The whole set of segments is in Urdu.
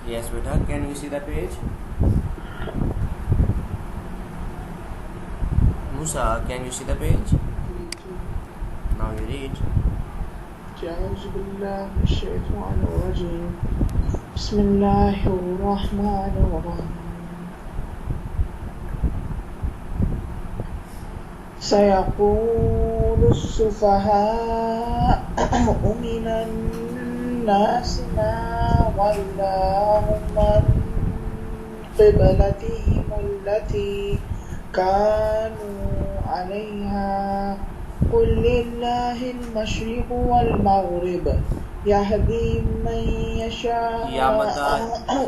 Yes, beta. Can you see the page? Musa, can you see the page? Now you read. أعوذ بالله من الشيطان الرجيم بسم الله الرحمن الرحيم سيقول السفهاء من الناس ما ولاهم عن قبلتهم التي كانوا عليها قل لله المشرق والمغرب يهدي من يشاء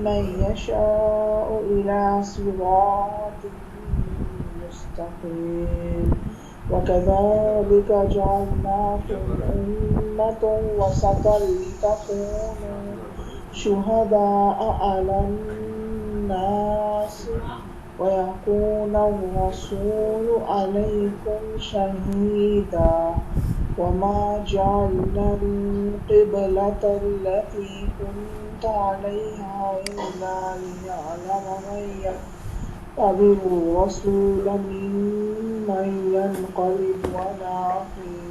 من يشاء إلى صراط مستقيم وكذلك جعلناكم أمة وسطا لتكونوا شهداء على الناس ويكون الرسول عليكم شهيدا وما جعلنا القبلة التي كنت عليها إلا ليعلم من يتبع الرسول ممن ينقلب على عقبيه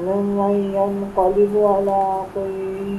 ممن ينقلب على عقبيه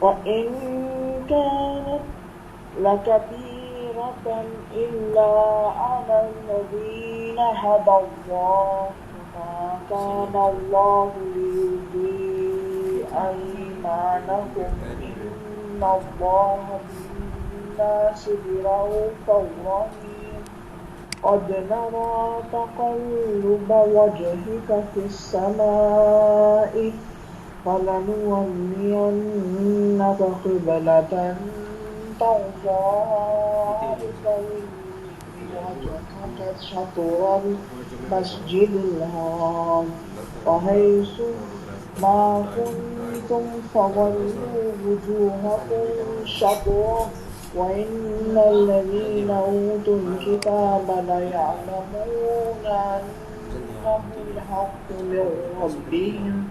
وإن كانت لكبيرة إلا على الذين هدى الله ما كان الله ليضيع إيمانكم إن الله بالناس برؤوف رحيم قد نرى تقلب وجهك في السماء فلنولينك قبلة ترضاها فولي وجهك شطر المسجد الحرام وحيث ما كنتم فولوا وجوهكم شطره وإن الذين أوتوا الكتاب ليعلمون أنه الحق من ربهم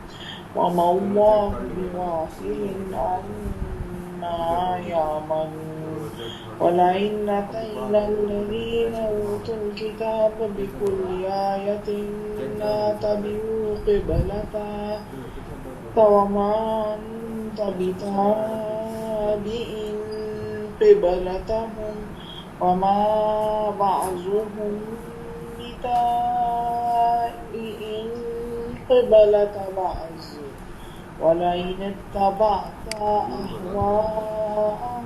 وما الله بغافل عما يعملون ولئن أتينا الذين أوتوا الكتاب بكل آية لا تبعوا قبلتها وما أنت بتابع قبلتهم وما بعضهم بتابع قبلة بعض ولئن اتبعت أهواءهم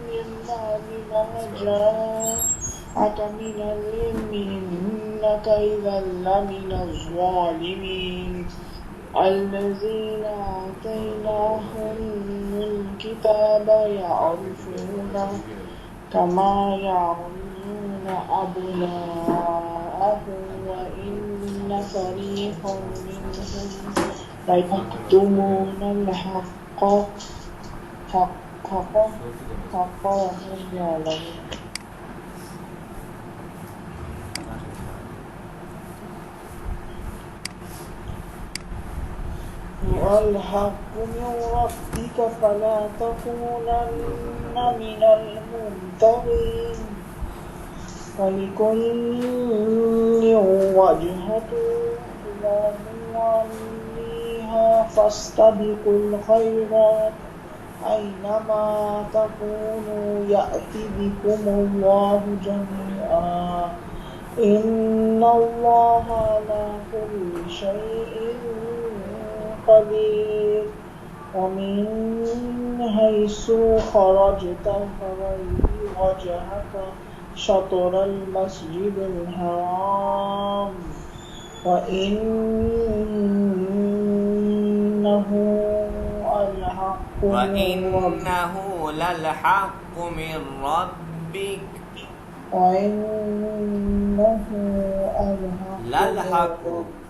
من بعد ما جاءك من العلم إنك إذا لمن الظالمين الذين آتيناهم الكتاب يعرفونه كما يعرفون أبناءهم وإن فريقا منهم ليكتمون الحق وهم يعلمون والحق من ربك فلا تكونن من الممترين ولكل وجهة هو موليها فاستبقوا الخيرات أينما تكونوا يأتي بكم الله جميعا إن الله على كل شيء قدير ومن حيث خرجت فول وجهك شطر المسجد الحرام وإنه للحق من ربك وإنه الحق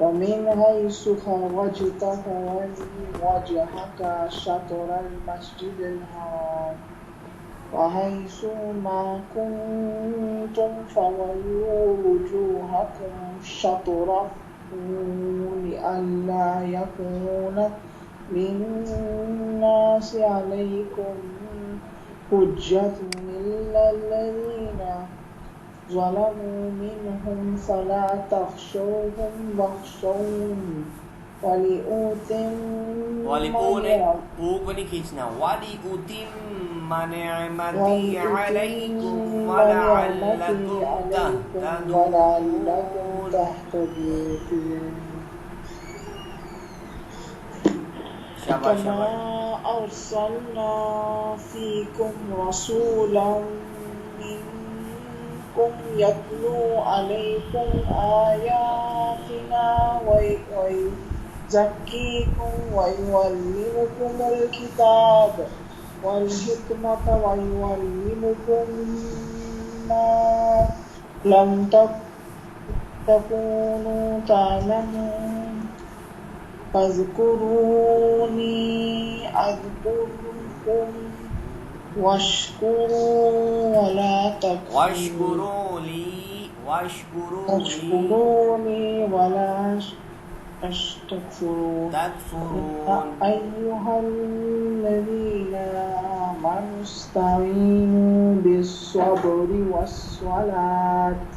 ومن حيث خرجت فول وجهك شطر المسجد الحرام وحيث ما كنتم فولوا وجوهكم شطره لئلا يكون للناس عليكم حجة إلا الذين ظلموا منهم فلا تخشوهم واخشون ولأتم نعمتي عليكم ولعلكم تهتدون كما أرسلنا فيكم رسولا منكم يتلو عليكم آياتنا ويزكيكم ويعلمكم الكتاب والحكمة ويعلمكم ما لم تكونوا تعلمون فاذكروني أذكركم واشكروا ولا تكفرون واشكروني ولا تكفرون أيها الذين آمنوا استعينوا بالصبر والصلاة।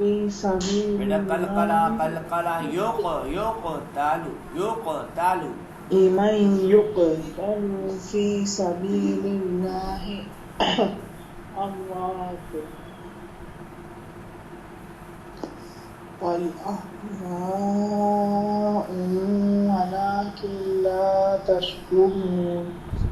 في سبيل لمن يقتل في سبيل الله أموات والأحياء ولكن لا تشعرون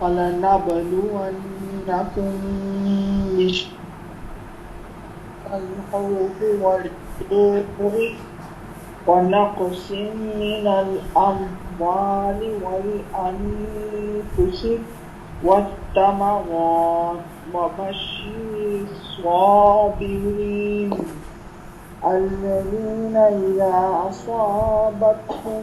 فلنبلونكم بالخوف والجوع ونقص من الأموال والأنفس والثمرات وبشر الصابرين الذين إذا أصابتهم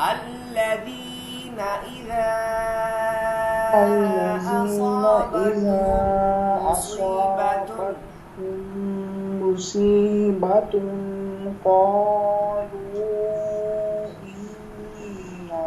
الذين إذا أصابتهم مصيبة قالوا إنا